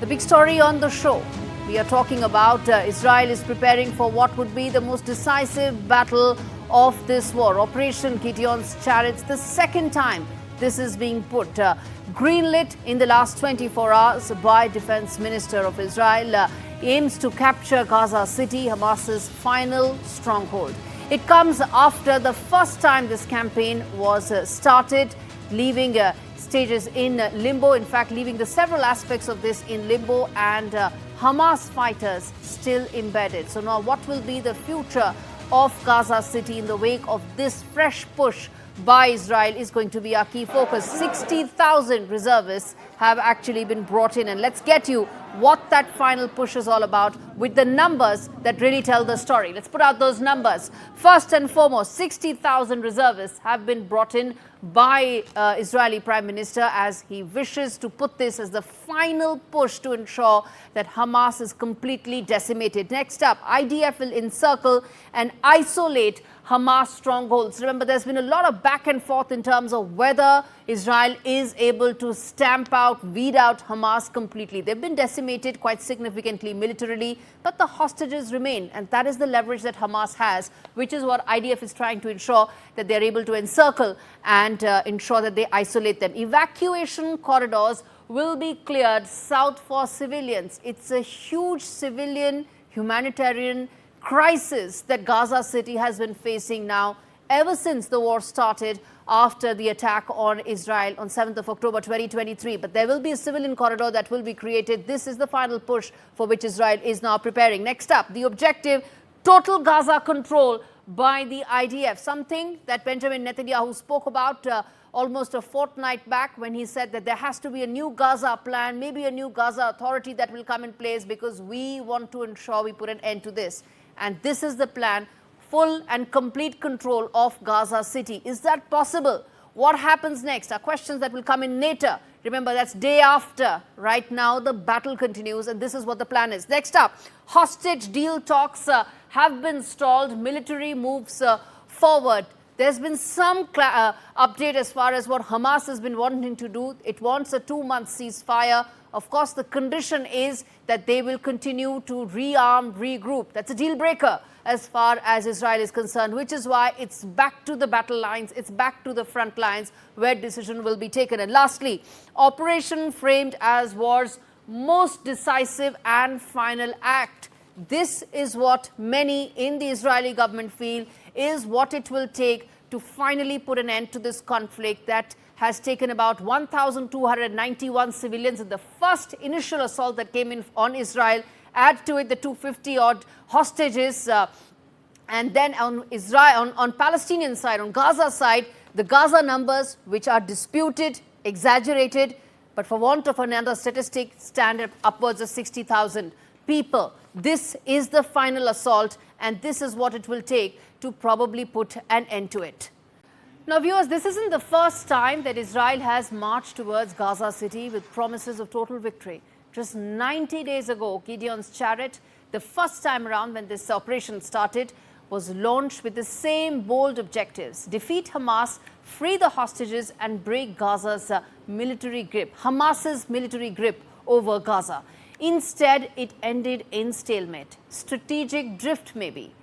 The big story on the show, we are talking about Israel is preparing for what would be the most decisive battle of this war. Operation Gideon's Chariots, the second time this is being put. Greenlit in the last 24 hours by Defense Minister of Israel, aims to capture Gaza City, Hamas's final stronghold. It comes after the first time this campaign was started, leaving stages in limbo, in fact leaving the several aspects of this in limbo, and Hamas fighters still embedded. So now what will be the future of Gaza City in the wake of this fresh push by Israel is going to be our key focus. 60,000 reservists have actually been brought in, and let's get you what that final push is all about with the numbers that really tell the story. Let's put out those numbers. First and foremost, 60,000 reservists have been brought in by Israeli Prime Minister as he wishes to put this as the final push to ensure that Hamas is completely decimated. Next up, IDF will encircle and isolate Hamas strongholds. Remember, there's been a lot of back and forth in terms of whether Israel is able to stamp out, weed out Hamas completely. They've been decimated quite significantly militarily, but the hostages remain. And that is the leverage that Hamas has, which is what IDF is trying to ensure, that they're able to encircle and ensure that they isolate them. Evacuation corridors will be cleared south for civilians. It's a huge civilian humanitarian crisis that Gaza City has been facing now ever since the war started after the attack on Israel on 7th of October 2023. But there will be a civilian corridor that will be created. This is the final push for which Israel is now preparing. Next up, the objective, total Gaza control by the IDF, something that Benjamin Netanyahu spoke about almost a fortnight back when he said that there has to be a new Gaza plan, maybe a new Gaza authority that will come in place because we want to ensure we put an end to this. And this is the plan, full and complete control of Gaza City. Is that possible? What happens next are questions that will come in later. Remember, that's day after. Right now, the battle continues, and this is what the plan is. Next up, hostage deal talks have been stalled. Military moves forward. There's been some update as far as what Hamas has been wanting to do. It wants a 2-month ceasefire. Of course, the condition is that they will continue to rearm, regroup. That's a deal breaker as far as Israel is concerned, which is why it's back to the battle lines, it's back to the front lines where decision will be taken. And lastly, operation framed as war's most decisive and final act. This is what many in the Israeli government feel is what it will take to finally put an end to this conflict that has taken about 1,291 civilians in the first initial assault that came in on Israel. Add to it the 250-odd hostages. And then on Israel, on Palestinian side, on Gaza side, the Gaza numbers, which are disputed, exaggerated, but for want of another statistic, stand at upwards of 60,000 people. This is the final assault, and this is what it will take to probably put an end to it. Now, viewers, this isn't the first time that Israel has marched towards Gaza City with promises of total victory. Just 90 days ago, Gideon's Chariot, the first time around when this operation started, was launched with the same bold objectives: defeat Hamas, free the hostages, and break Gaza's military grip, Hamas's military grip over Gaza. Instead, it ended in stalemate, strategic drift maybe.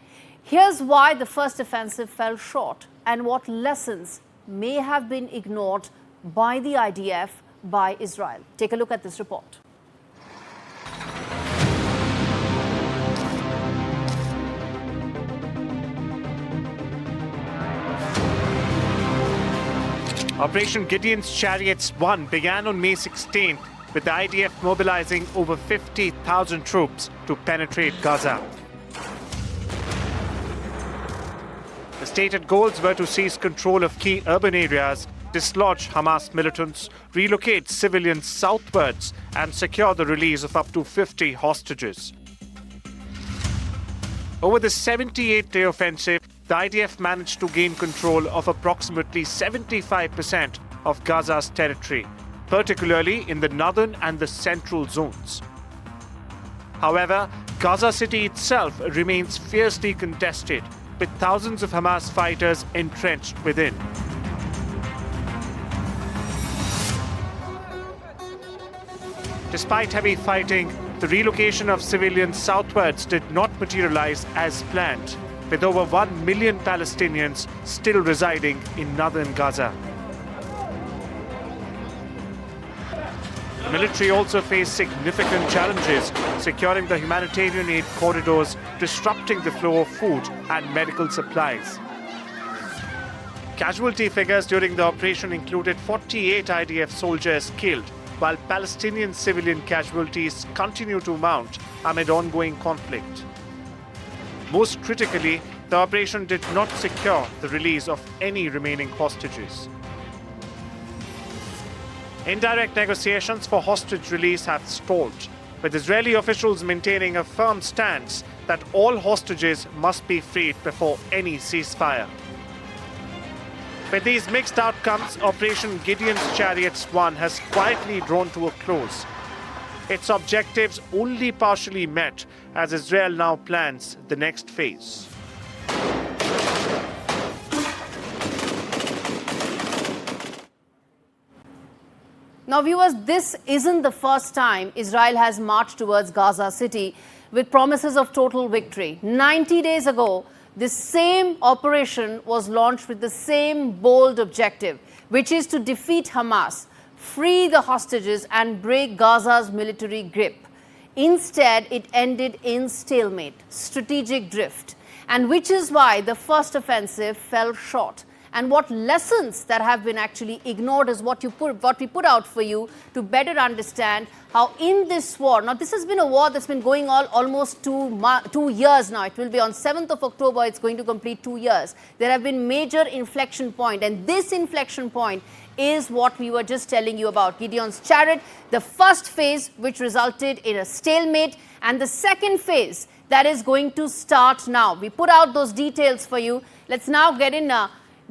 Here's why the first offensive fell short and what lessons may have been ignored by the IDF, by Israel. Take a look at this report. Operation Gideon's Chariots 1 began on May 16th with the IDF mobilizing over 50,000 troops to penetrate Gaza. The stated goals were to seize control of key urban areas, dislodge Hamas militants, relocate civilians southwards, and secure the release of up to 50 hostages. Over the 78-day offensive, the IDF managed to gain control of approximately 75% of Gaza's territory, particularly in the northern and the central zones. However, Gaza City itself remains fiercely contested, with thousands of Hamas fighters entrenched within. Despite heavy fighting, the relocation of civilians southwards did not materialize as planned, with over 1 million Palestinians still residing in northern Gaza. The military also faced significant challenges securing the humanitarian aid corridors, disrupting the flow of food and medical supplies. Casualty figures during the operation included 48 IDF soldiers killed, while Palestinian civilian casualties continue to mount amid ongoing conflict. Most critically, the operation did not secure the release of any remaining hostages. Indirect negotiations for hostage release have stalled, with Israeli officials maintaining a firm stance that all hostages must be freed before any ceasefire. With these mixed outcomes, Operation Gideon's Chariots 1 has quietly drawn to a close. Its objectives only partially met as Israel now plans the next phase. Now, viewers, this isn't the first time Israel has marched towards Gaza City with promises of total victory. 90 days ago, this same operation was launched with the same bold objective, which is to defeat Hamas, free the hostages and break Gaza's military grip. Instead, it ended in stalemate, strategic drift, and which is why the first offensive fell short. And what lessons that have been actually ignored is what we put out for you to better understand how in this war, now this has been a war that's been going on almost 2 years now. It will be on 7th of October, it's going to complete 2 years. There have been major inflection point, and this inflection point is what we were just telling you about. Gideon's Chariot, the first phase which resulted in a stalemate, and the second phase that is going to start now. We put out those details for you. Let's now get in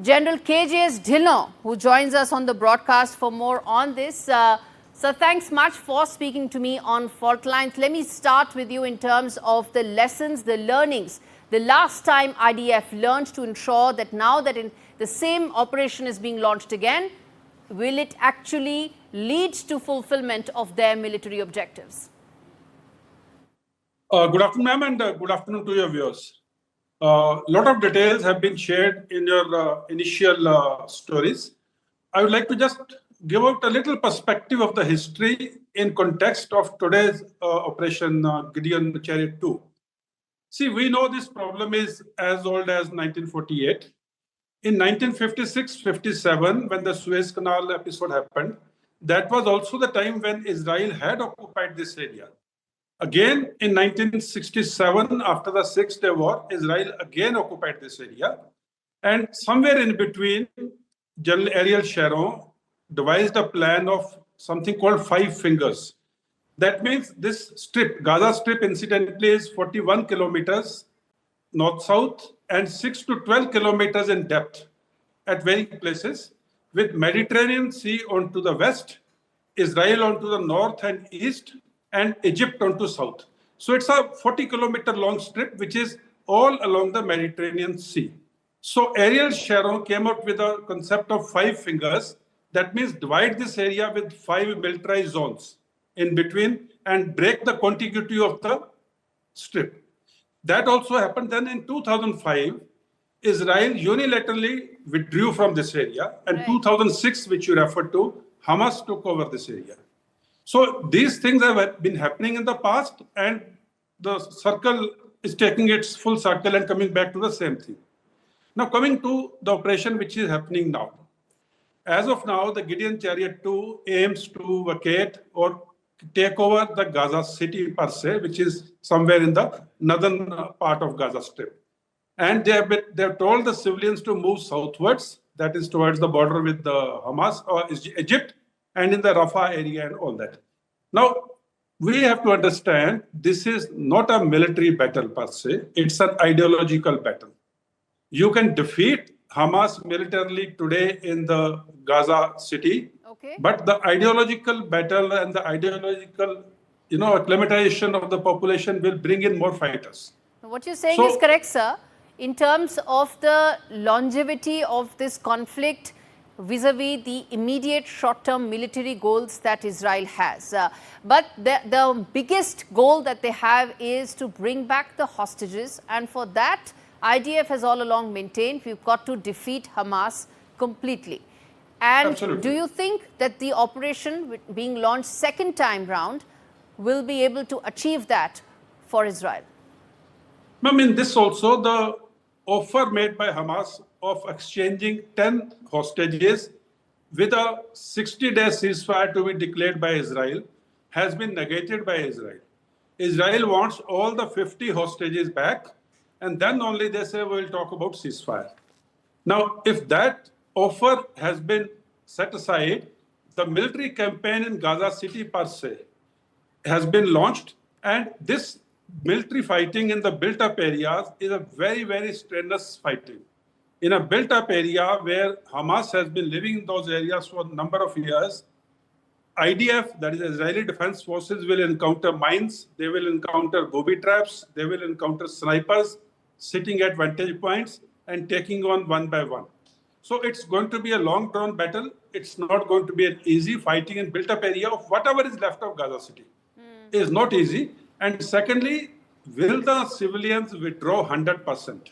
General KJS Dhillon, who joins us on the broadcast for more on this. Sir, thanks much for speaking to me on Fault Lines. Let me start with you in terms of the lessons, the learnings. The last time IDF learned to ensure that now that the same operation is being launched again, will it actually lead to fulfillment of their military objectives? Good afternoon, ma'am, and good afternoon to your viewers. A lot of details have been shared in your initial stories. I would like to just give out a little perspective of the history in context of today's Operation Gideon Chariot 2. See, we know this problem is as old as 1948. In 1956-57, when the Suez Canal episode happened, that was also the time when Israel had occupied this area. Again, in 1967, after the Six-Day War, Israel again occupied this area. And somewhere in between, General Ariel Sharon devised a plan of something called 5 fingers. That means this strip, Gaza Strip, incidentally, is 41 kilometers north-south and 6 to 12 kilometers in depth at varying places, with Mediterranean Sea onto the west, Israel onto the north and east, and Egypt onto south. So it's a 40-kilometer long strip, which is all along the Mediterranean Sea. So Ariel Sharon came out with a concept of 5 fingers. That means divide this area with 5 militarized zones in between and break the contiguity of the strip. That also happened then in 2005. Israel unilaterally withdrew from this area, and right. 2006, which you referred to, Hamas took over this area. So these things have been happening in the past, and the circle is taking its full circle and coming back to the same thing. Now, coming to the operation which is happening now. As of now, the Gideon Chariot 2 aims to vacate or take over the Gaza city per se, which is somewhere in the northern part of Gaza Strip. And they have told the civilians to move southwards, that is towards the border with the Hamas or Egypt, and in the Rafah area and all that. Now, we have to understand this is not a military battle per se, it's an ideological battle. You can defeat Hamas militarily today in the Gaza city, okay. But the ideological battle and the ideological, acclimatization of the population will bring in more fighters. What you're saying is correct, sir. In terms of the longevity of this conflict, vis-a-vis the immediate short-term military goals that Israel has. But the biggest goal that they have is to bring back the hostages, and for that, IDF has all along maintained we've got to defeat Hamas completely. And Absolutely. do you think that the operation being launched second time round will be able to achieve that for Israel? I mean, this also, the offer made by Hamas of exchanging 10 hostages with a 60-day ceasefire to be declared by Israel has been negated by Israel. Israel wants all the 50 hostages back, and then only they say we'll talk about ceasefire. Now, if that offer has been set aside, the military campaign in Gaza City per se has been launched, and this military fighting in the built-up areas is a very, very strenuous fighting. In a built-up area where Hamas has been living in those areas for a number of years, IDF, that is Israeli Defense Forces, will encounter mines, they will encounter booby traps, they will encounter snipers sitting at vantage points and taking on one by one. So it's going to be a long-drawn battle. It's not going to be an easy fighting in built-up area of whatever is left of Gaza City. It is not easy. And secondly, will the civilians withdraw 100%?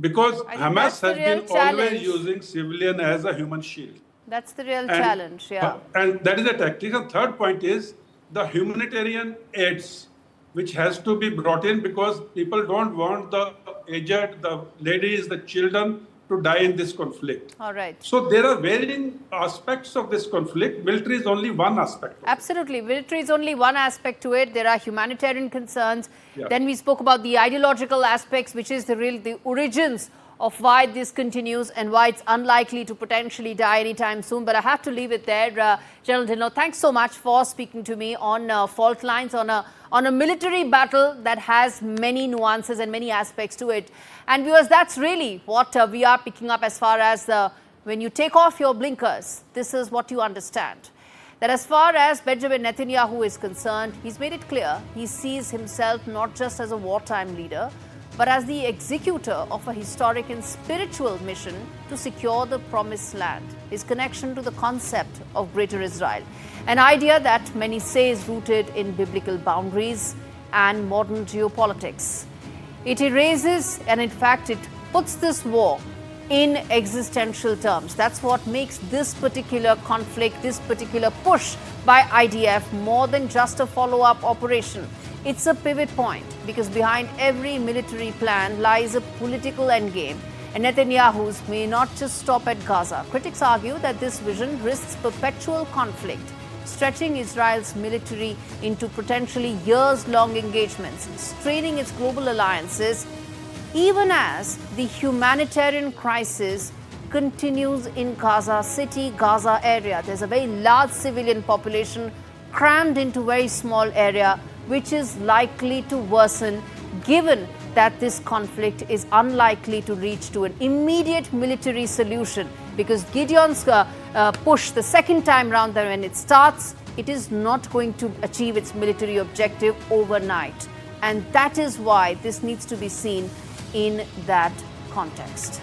Because Hamas has been always using civilian as a human shield. That's the real challenge, yeah. And that is a tactic. And third point is the humanitarian aids, which has to be brought in because people don't want the aged, the ladies, the children to die in this conflict. All right. So there are varying aspects of this conflict. Military is only one aspect. Absolutely. Military is only one aspect to it. There are humanitarian concerns. Yeah. Then we spoke about the ideological aspects, which is the origins of why this continues and why it's unlikely to potentially die anytime soon. But I have to leave it there. General Dillon, thanks so much for speaking to me on fault lines, on a military battle that has many nuances and many aspects to it. And viewers, that's really what we are picking up as far as when you take off your blinkers, this is what you understand. That as far as Benjamin Netanyahu is concerned, he's made it clear he sees himself not just as a wartime leader, but as the executor of a historic and spiritual mission to secure the promised land. His connection to the concept of Greater Israel, an idea that many say is rooted in biblical boundaries and modern geopolitics. It erases and in fact it puts this war in existential terms. That's what makes this particular conflict, this particular push by IDF more than just a follow-up operation. It's a pivot point because behind every military plan lies a political endgame, and Netanyahu's may not just stop at Gaza. Critics argue that this vision risks perpetual conflict, stretching Israel's military into potentially years-long engagements, straining its global alliances, even as the humanitarian crisis continues in Gaza City, Gaza area. There's a very large civilian population crammed into a very small area, which is likely to worsen given that this conflict is unlikely to reach to an immediate military solution, because Gideon's push the second time round, that when it starts, it is not going to achieve its military objective overnight. And that is why this needs to be seen in that context.